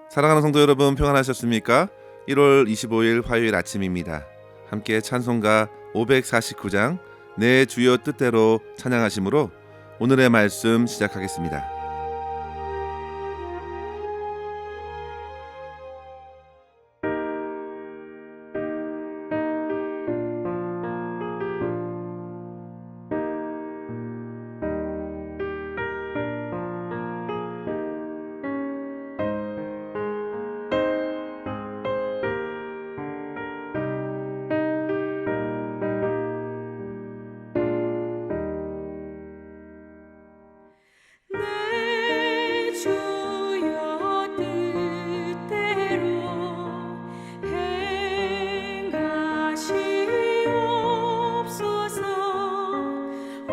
사랑하는 성도 여러분, 평안하셨습니까? 1월 25일 화요일 아침입니다. 함께 찬송가 549장 내 주여 뜻대로 찬양하심으로 오늘의 말씀 시작하겠습니다. 내 주여 뜻대로 행하시옵소서. 온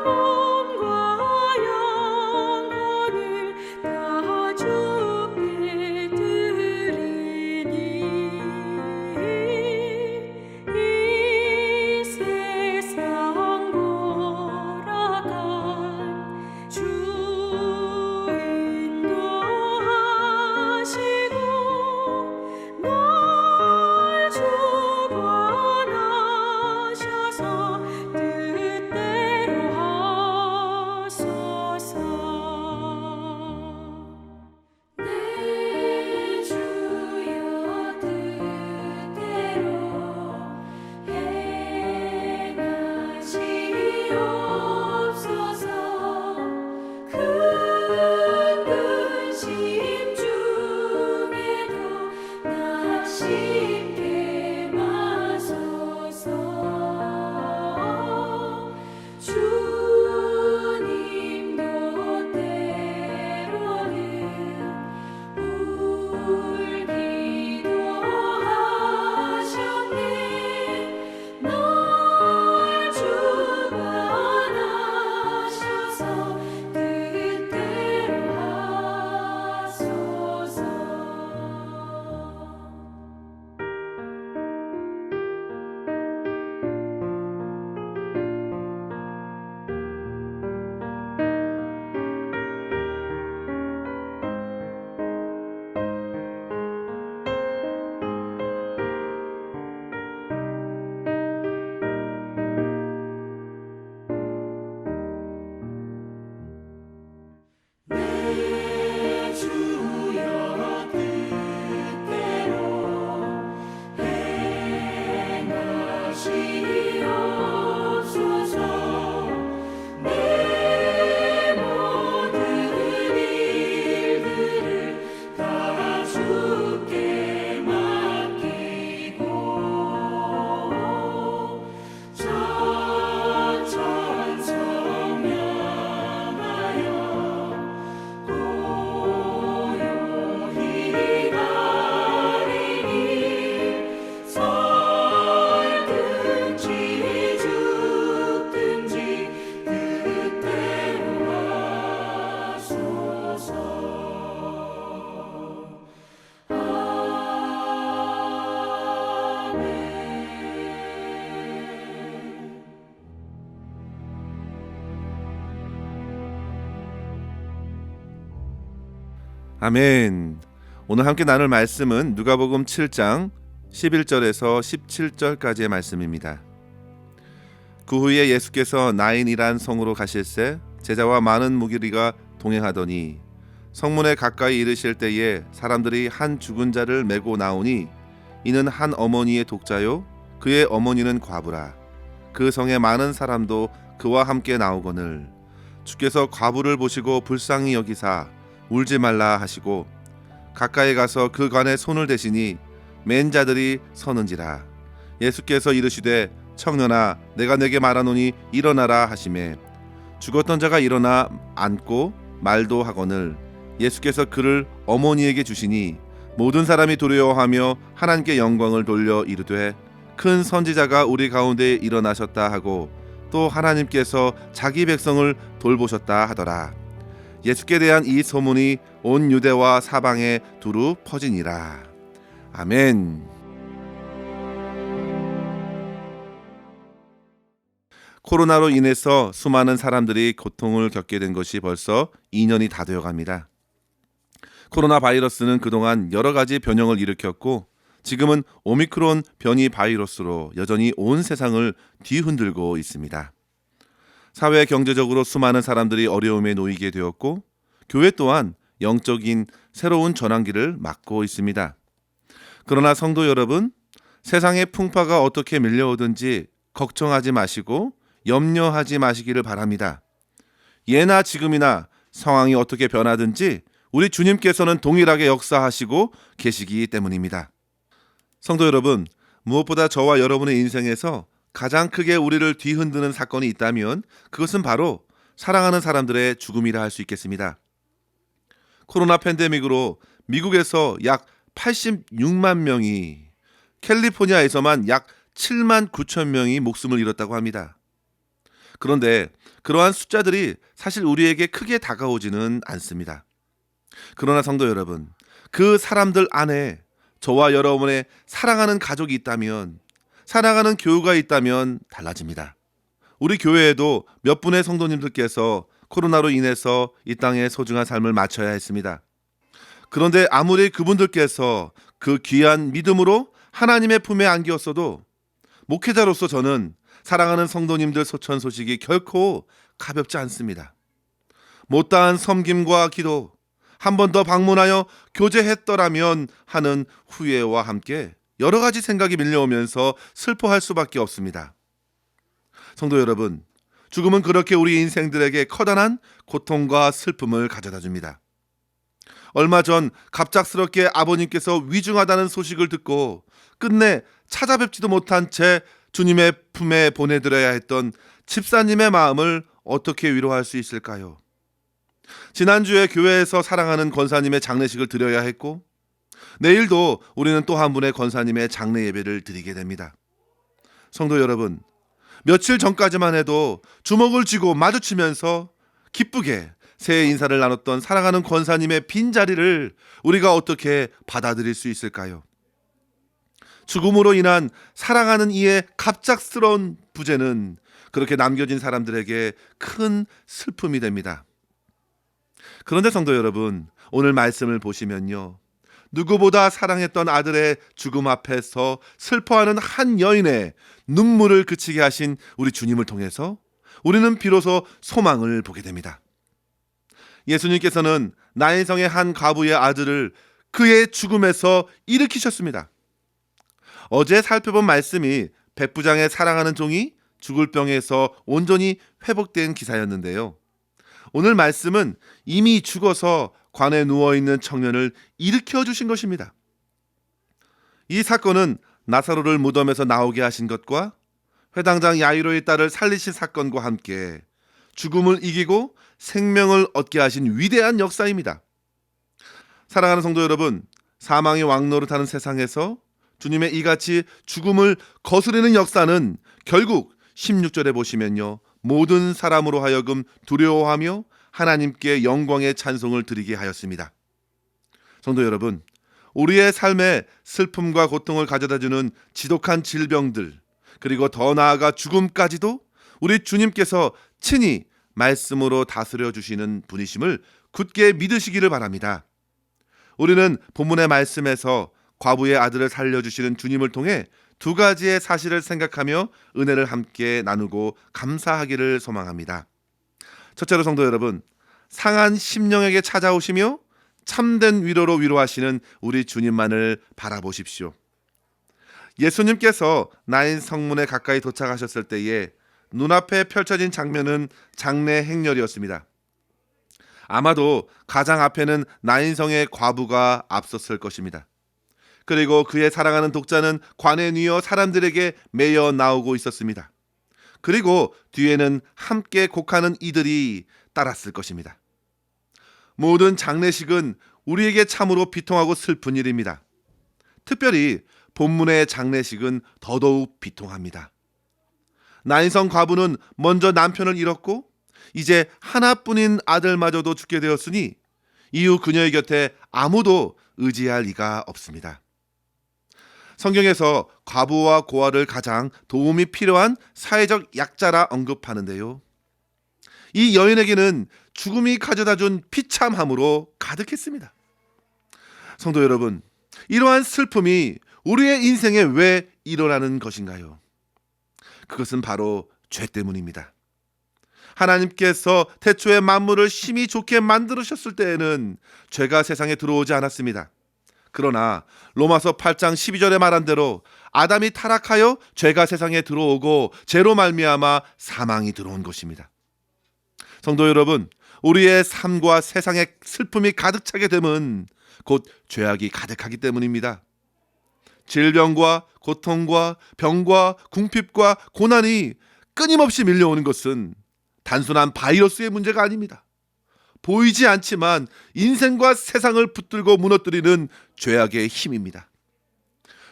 몸과 영혼을 다 주께 드리니 이 세상 돌아간 주 인도하시고 널 주관하셔서 뜻대로 하소서. 내 주여 뜻대로 행하시옵소서. 큰 근심 중에도 낙심케 마소서. 주님도 때로는 울기도 하셨네. 널 주관하셔서 뜻대로 하소서. 내 주여 뜻대로 행하시옵소서. 내 모든 일들을 다 주께 맡기고 천천성명하여 고요히 가리니 살든지 죽든지 뜻대로 하소서. 아멘. 아멘. 오늘 함께 나눌 말씀은 누가복음 7장 11절에서 17절까지의 말씀입니다. 그 후에 예수께서 나인이란 성으로 가실새 제자와 많은 무리가 동행하더니 성문에 가까이 이르실 때에 사람들이 한 죽은 자를 메고 나오니 이는 한 어머니의 독자요 그의 어머니는 과부라. 그 성에 많은 사람도 그와 함께 나오거늘 주께서 과부를 보시고 불쌍히 여기사 울지 말라 하시고 가까이 가서 그 관에 손을 대시니 맨 자들이 서는지라. 예수께서 이르시되 청년아 내가 내게 말하노니 일어나라 하시매 죽었던 자가 일어나 앉고 말도 하거늘 예수께서 그를 어머니에게 주시니 모든 사람이 두려워하며 하나님께 영광을 돌려 이르되 큰 선지자가 우리 가운데 일어나셨다 하고 또 하나님께서 자기 백성을 돌보셨다 하더라. 예수께 대한 이 소문이 온 유대와 사방에 두루 퍼지니라. 아멘. 코로나로 인해서 수많은 사람들이 고통을 겪게 된 것이 벌써 2년이 다 되어갑니다. 코로나 바이러스는 그동안 여러 가지 변형을 일으켰고 지금은 오미크론 변이 바이러스로 여전히 온 세상을 뒤흔들고 있습니다. 사회 경제적으로 수많은 사람들이 어려움에 놓이게 되었고 교회 또한 영적인 새로운 전환기를 맞고 있습니다. 그러나 성도 여러분, 세상의 풍파가 어떻게 밀려오든지 걱정하지 마시고 염려하지 마시기를 바랍니다. 예나 지금이나 상황이 어떻게 변하든지 우리 주님께서는 동일하게 역사하시고 계시기 때문입니다. 성도 여러분, 무엇보다 저와 여러분의 인생에서 가장 크게 우리를 뒤흔드는 사건이 있다면 그것은 바로 사랑하는 사람들의 죽음이라 할 수 있겠습니다. 코로나 팬데믹으로 미국에서 약 86만 명이, 캘리포니아에서만 약 7만 9천 명이 목숨을 잃었다고 합니다. 그런데 그러한 숫자들이 사실 우리에게 크게 다가오지는 않습니다. 그러나 성도 여러분, 그 사람들 안에 저와 여러분의 사랑하는 가족이 있다면, 사랑하는 교우가 있다면 달라집니다. 우리 교회에도 몇 분의 성도님들께서 코로나로 인해서 이 땅에 소중한 삶을 마쳐야 했습니다. 그런데 아무리 그분들께서 그 귀한 믿음으로 하나님의 품에 안겼어도 목회자로서 저는 사랑하는 성도님들 소천 소식이 결코 가볍지 않습니다. 못다한 섬김과 기도, 한 번 더 방문하여 교제했더라면 하는 후회와 함께 여러 가지 생각이 밀려오면서 슬퍼할 수밖에 없습니다. 성도 여러분, 죽음은 그렇게 우리 인생들에게 커다란 고통과 슬픔을 가져다 줍니다. 얼마 전 갑작스럽게 아버님께서 위중하다는 소식을 듣고 끝내 찾아뵙지도 못한 채 주님의 품에 보내드려야 했던 집사님의 마음을 어떻게 위로할 수 있을까요? 지난주에 교회에서 사랑하는 권사님의 장례식을 드려야 했고 내일도 우리는 또 한 분의 권사님의 장례 예배를 드리게 됩니다. 성도 여러분, 며칠 전까지만 해도 주먹을 쥐고 마주치면서 기쁘게 새해 인사를 나눴던 사랑하는 권사님의 빈자리를 우리가 어떻게 받아들일 수 있을까요? 죽음으로 인한 사랑하는 이의 갑작스러운 부재는 그렇게 남겨진 사람들에게 큰 슬픔이 됩니다. 그런데 성도 여러분, 오늘 말씀을 보시면요, 누구보다 사랑했던 아들의 죽음 앞에서 슬퍼하는 한 여인의 눈물을 그치게 하신 우리 주님을 통해서 우리는 비로소 소망을 보게 됩니다. 예수님께서는 나인성의 한 과부의 아들을 그의 죽음에서 일으키셨습니다. 어제 살펴본 말씀이 백부장의 사랑하는 종이 죽을 병에서 온전히 회복된 기사였는데요. 오늘 말씀은 이미 죽어서 관에 누워있는 청년을 일으켜 주신 것입니다. 이 사건은 나사로를 무덤에서 나오게 하신 것과 회당장 야이로의 딸을 살리신 사건과 함께 죽음을 이기고 생명을 얻게 하신 위대한 역사입니다. 사랑하는 성도 여러분, 사망의 왕노릇하는 세상에서 주님의 이같이 죽음을 거스르는 역사는 결국 16절에 보시면요, 모든 사람으로 하여금 두려워하며 하나님께 영광의 찬송을 드리게 하였습니다. 성도 여러분, 우리의 삶에 슬픔과 고통을 가져다주는 지독한 질병들, 그리고 더 나아가 죽음까지도 우리 주님께서 친히 말씀으로 다스려 주시는 분이심을 굳게 믿으시기를 바랍니다. 우리는 본문의 말씀에서 과부의 아들을 살려주시는 주님을 통해 두 가지의 사실을 생각하며 은혜를 함께 나누고 감사하기를 소망합니다. 첫째로 성도 여러분, 상한 심령에게 찾아오시며 참된 위로로 위로하시는 우리 주님만을 바라보십시오. 예수님께서 나인 성문에 가까이 도착하셨을 때에 눈앞에 펼쳐진 장면은 장례 행렬이었습니다. 아마도 가장 앞에는 나인성의 과부가 앞섰을 것입니다. 그리고 그의 사랑하는 독자는 관에 뉘어 사람들에게 매여 나오고 있었습니다. 그리고 뒤에는 함께 곡하는 이들이 따랐을 것입니다. 모든 장례식은 우리에게 참으로 비통하고 슬픈 일입니다. 특별히 본문의 장례식은 더더욱 비통합니다. 나인성 과부는 먼저 남편을 잃었고 이제 하나뿐인 아들마저도 죽게 되었으니 이후 그녀의 곁에 아무도 의지할 리가 없습니다. 성경에서 과부와 고아를 가장 도움이 필요한 사회적 약자라 언급하는데요, 이 여인에게는 죽음이 가져다준 비참함으로 가득했습니다. 성도 여러분, 이러한 슬픔이 우리의 인생에 왜 일어나는 것인가요? 그것은 바로 죄 때문입니다. 하나님께서 태초에 만물을 심히 좋게 만들으셨을 때에는 죄가 세상에 들어오지 않았습니다. 그러나 로마서 8장 12절에 말한 대로 아담이 타락하여 죄가 세상에 들어오고 죄로 말미암아 사망이 들어온 것입니다. 성도 여러분, 우리의 삶과 세상에 슬픔이 가득 차게 되면 곧 죄악이 가득하기 때문입니다. 질병과 고통과 병과 궁핍과 고난이 끊임없이 밀려오는 것은 단순한 바이러스의 문제가 아닙니다. 보이지 않지만 인생과 세상을 붙들고 무너뜨리는 죄악의 힘입니다.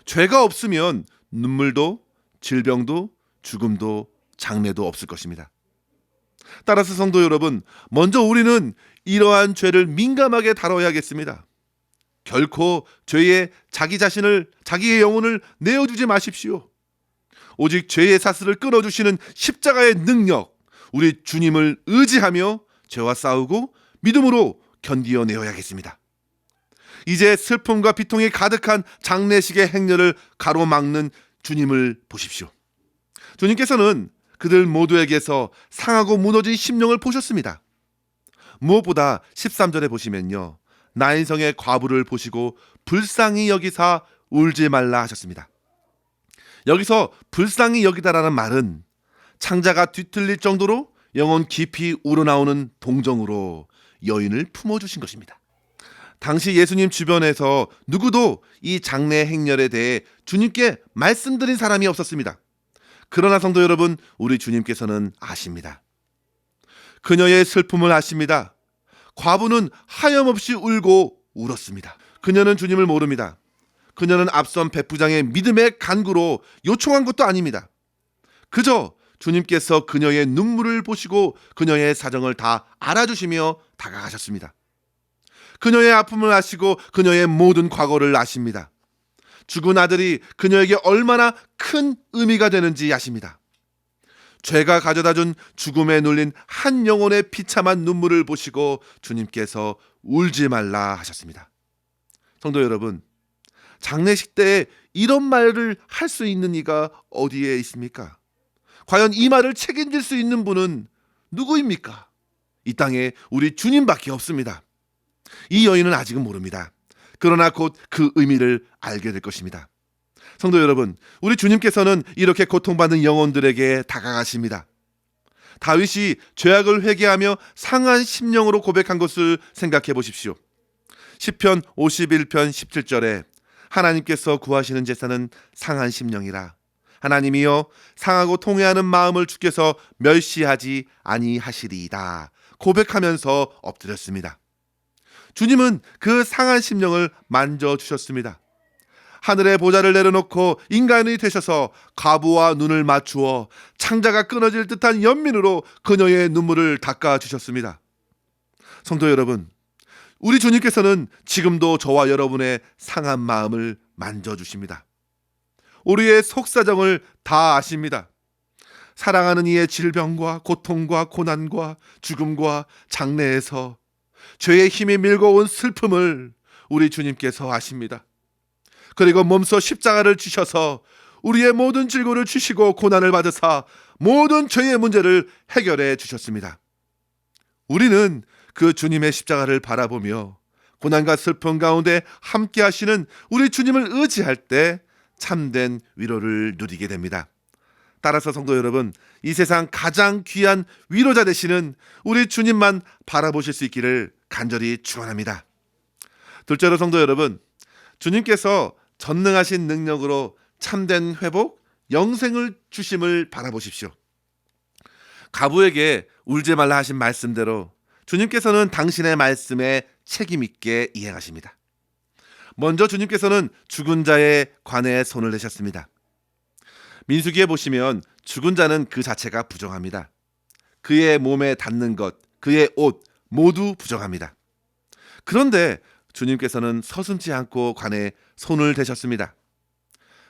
죄가 없으면 눈물도, 질병도, 죽음도, 장래도 없을 것입니다. 따라서 성도 여러분, 먼저 우리는 이러한 죄를 민감하게 다뤄야겠습니다. 결코 죄에 자기의 영혼을 내어주지 마십시오. 오직 죄의 사슬을 끊어주시는 십자가의 능력, 우리 주님을 의지하며 죄와 싸우고 믿음으로 견디어내어야겠습니다. 이제 슬픔과 비통이 가득한 장례식의 행렬을 가로막는 주님을 보십시오. 주님께서는 그들 모두에게서 상하고 무너진 심령을 보셨습니다. 무엇보다 13절에 보시면요, 나인성의 과부를 보시고 불쌍히 여기사 울지 말라 하셨습니다. 여기서 불쌍히 여기다라는 말은 창자가 뒤틀릴 정도로 영혼 깊이 우러나오는 동정으로 여인을 품어주신 것입니다. 당시 예수님 주변에서 누구도 이 장례 행렬에 대해 주님께 말씀드린 사람이 없었습니다. 그러나 성도 여러분, 우리 주님께서는 아십니다. 그녀의 슬픔을 아십니다. 과부는 하염없이 울고 울었습니다. 그녀는 주님을 모릅니다. 그녀는 앞선 백부장의 믿음의 간구로 요청한 것도 아닙니다. 그저 주님께서 그녀의 눈물을 보시고 그녀의 사정을 다 알아주시며 다가가셨습니다. 그녀의 아픔을 아시고 그녀의 모든 과거를 아십니다. 죽은 아들이 그녀에게 얼마나 큰 의미가 되는지 아십니다. 죄가 가져다준 죽음에 눌린 한 영혼의 비참한 눈물을 보시고 주님께서 울지 말라 하셨습니다. 성도 여러분, 장례식 때에 이런 말을 할 수 있는 이가 어디에 있습니까? 과연 이 말을 책임질 수 있는 분은 누구입니까? 이 땅에 우리 주님밖에 없습니다. 이 여인은 아직은 모릅니다. 그러나 곧 그 의미를 알게 될 것입니다. 성도 여러분, 우리 주님께서는 이렇게 고통받는 영혼들에게 다가가십니다. 다윗이 죄악을 회개하며 상한 심령으로 고백한 것을 생각해 보십시오. 시편 51편 17절에 하나님께서 구하시는 제사는 상한 심령이라. 하나님이여, 상하고 통회하는 마음을 주께서 멸시하지 아니하시리이다 고백하면서 엎드렸습니다. 주님은 그 상한 심령을 만져주셨습니다. 하늘의 보좌를 내려놓고 인간이 되셔서 과부와 눈을 맞추어 창자가 끊어질 듯한 연민으로 그녀의 눈물을 닦아주셨습니다. 성도 여러분, 우리 주님께서는 지금도 저와 여러분의 상한 마음을 만져주십니다. 우리의 속사정을 다 아십니다. 사랑하는 이의 질병과 고통과 고난과 죽음과 장래에서 죄의 힘이 밀고 온 슬픔을 우리 주님께서 아십니다. 그리고 몸소 십자가를 지셔서 우리의 모든 질고를 주시고 고난을 받으사 모든 죄의 문제를 해결해 주셨습니다. 우리는 그 주님의 십자가를 바라보며 고난과 슬픔 가운데 함께 하시는 우리 주님을 의지할 때 참된 위로를 누리게 됩니다. 따라서 성도 여러분, 이 세상 가장 귀한 위로자 되시는 우리 주님만 바라보실 수 있기를 간절히 축원합니다. 둘째로 성도 여러분, 주님께서 전능하신 능력으로 참된 회복, 영생을 주심을 바라보십시오. 가부에게 울지 말라 하신 말씀대로 주님께서는 당신의 말씀에 책임 있게 이행하십니다. 먼저 주님께서는 죽은 자의 관에 손을 대셨습니다. 민수기에 보시면 죽은 자는 그 자체가 부정합니다. 그의 몸에 닿는 것, 그의 옷 모두 부정합니다. 그런데 주님께서는 서슴지 않고 관에 손을 대셨습니다.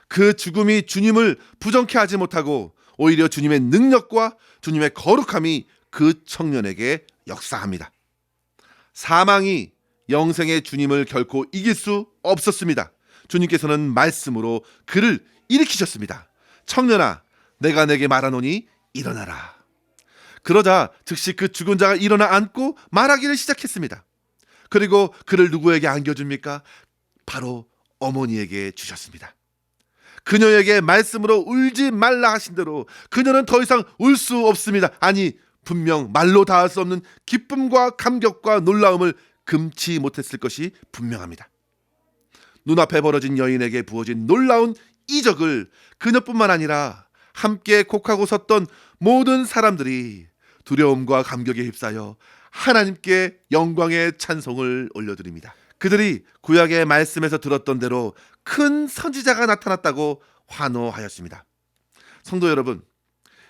그 죽음이 주님을 부정케 하지 못하고 오히려 주님의 능력과 주님의 거룩함이 그 청년에게 역사합니다. 사망이 영생의 주님을 결코 이길 수 없었습니다. 주님께서는 말씀으로 그를 일으키셨습니다. 청년아, 내가 내게 말하노니 일어나라. 그러자 즉시 그 죽은 자가 일어나 앉고 말하기를 시작했습니다. 그리고 그를 누구에게 안겨줍니까? 바로 어머니에게 주셨습니다. 그녀에게 말씀으로 울지 말라 하신 대로 그녀는 더 이상 울 수 없습니다. 아니, 분명 말로 닿을 수 없는 기쁨과 감격과 놀라움을 금치 못했을 것이 분명합니다. 눈앞에 벌어진 여인에게 부어진 놀라운 이적을 그녀뿐만 아니라 함께 곡하고 섰던 모든 사람들이 두려움과 감격에 휩싸여 하나님께 영광의 찬송을 올려드립니다. 그들이 구약의 말씀에서 들었던 대로 큰 선지자가 나타났다고 환호하였습니다. 성도 여러분,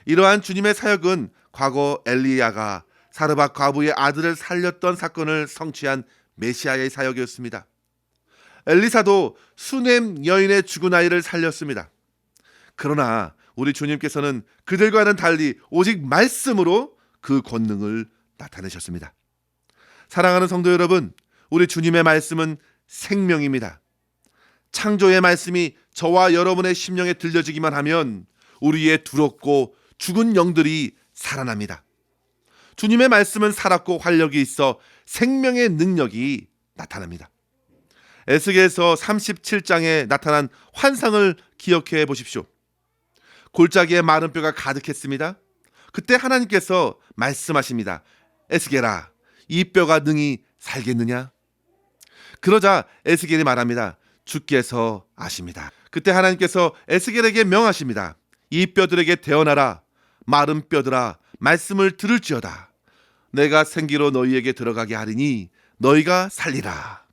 이러한 주님의 사역은 과거 엘리야가 사르밧 과부의 아들을 살렸던 사건을 성취한 메시아의 사역이었습니다. 엘리사도 수넴 여인의 죽은 아이를 살렸습니다. 그러나 우리 주님께서는 그들과는 달리 오직 말씀으로 그 권능을 나타내셨습니다. 사랑하는 성도 여러분, 우리 주님의 말씀은 생명입니다. 창조의 말씀이 저와 여러분의 심령에 들려지기만 하면 우리의 두렵고 죽은 영들이 살아납니다. 주님의 말씀은 살았고 활력이 있어 생명의 능력이 나타납니다. 에스겔서 37장에 나타난 환상을 기억해 보십시오. 골짜기에 마른 뼈가 가득했습니다. 그때 하나님께서 말씀하십니다. 에스겔아, 이 뼈가 능히 살겠느냐? 그러자 에스겔이 말합니다. 주께서 아십니다. 그때 하나님께서 에스겔에게 명하십니다. 이 뼈들에게 대언하라. 마른 뼈들아, 말씀을 들을지어다. 내가 생기로 너희에게 들어가게 하리니 너희가 살리라.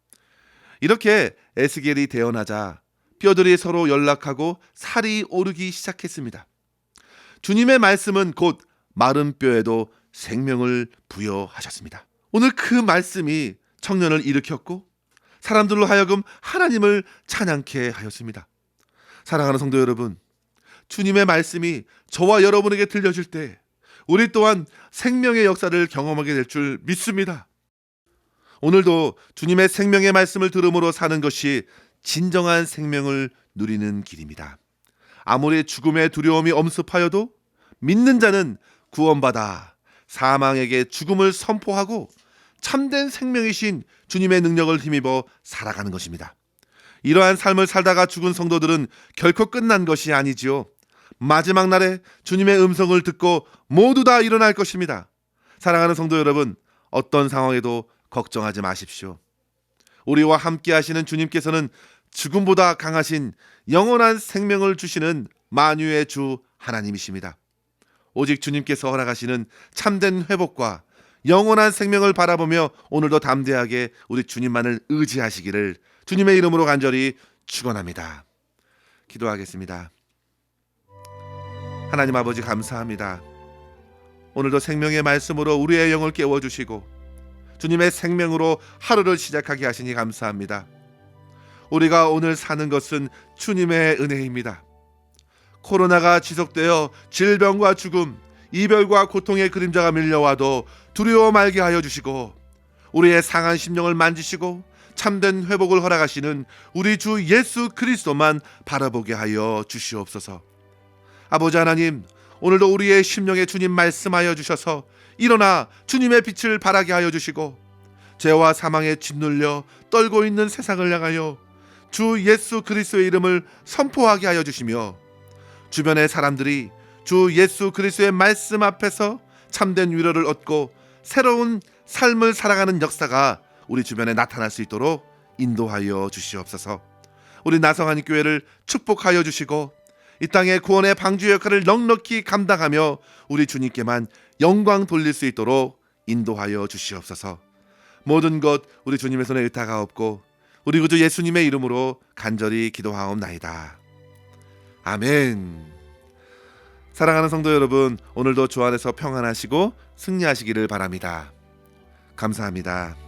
이렇게 에스겔이 대언하자 뼈들이 서로 연락하고 살이 오르기 시작했습니다. 주님의 말씀은 곧 마른 뼈에도 생명을 부여하셨습니다. 오늘 그 말씀이 청년을 일으켰고 사람들로 하여금 하나님을 찬양케 하였습니다. 사랑하는 성도 여러분, 주님의 말씀이 저와 여러분에게 들려질 때 우리 또한 생명의 역사를 경험하게 될 줄 믿습니다. 오늘도 주님의 생명의 말씀을 들음으로 사는 것이 진정한 생명을 누리는 길입니다. 아무리 죽음의 두려움이 엄습하여도 믿는 자는 구원받아 사망에게 죽음을 선포하고 참된 생명이신 주님의 능력을 힘입어 살아가는 것입니다. 이러한 삶을 살다가 죽은 성도들은 결코 끝난 것이 아니지요. 마지막 날에 주님의 음성을 듣고 모두 다 일어날 것입니다. 사랑하는 성도 여러분, 어떤 상황에도 걱정하지 마십시오. 우리와 함께 하시는 주님께서는 죽음보다 강하신 영원한 생명을 주시는 만유의 주 하나님이십니다. 오직 주님께서 허락하시는 참된 회복과 영원한 생명을 바라보며 오늘도 담대하게 우리 주님만을 의지하시기를 주님의 이름으로 간절히 축원합니다. 기도하겠습니다. 하나님 아버지, 감사합니다. 오늘도 생명의 말씀으로 우리의 영을 깨워주시고 주님의 생명으로 하루를 시작하게 하시니 감사합니다. 우리가 오늘 사는 것은 주님의 은혜입니다. 코로나가 지속되어 질병과 죽음, 이별과 고통의 그림자가 밀려와도 두려워 말게 하여 주시고 우리의 상한 심령을 만지시고 참된 회복을 허락하시는 우리 주 예수 그리스도만 바라보게 하여 주시옵소서. 아버지 하나님, 오늘도 우리의 심령에 주님 말씀하여 주셔서 일어나 주님의 빛을 발하게 하여 주시고 죄와 사망에 짓눌려 떨고 있는 세상을 향하여 주 예수 그리스도의 이름을 선포하게 하여 주시며 주변의 사람들이 주 예수 그리스도의 말씀 앞에서 참된 위로를 얻고 새로운 삶을 살아가는 역사가 우리 주변에 나타날 수 있도록 인도하여 주시옵소서. 우리 나성한 교회를 축복하여 주시고 이 땅의 구원의 방주 역할을 넉넉히 감당하며 우리 주님께만 영광 돌릴 수 있도록 인도하여 주시옵소서. 모든 것 우리 주님의 손에 의탁하옵고 우리 구주 예수님의 이름으로 간절히 기도하옵나이다. 아멘. 사랑하는 성도 여러분, 오늘도 주 안에서 평안하시고 승리하시기를 바랍니다. 감사합니다.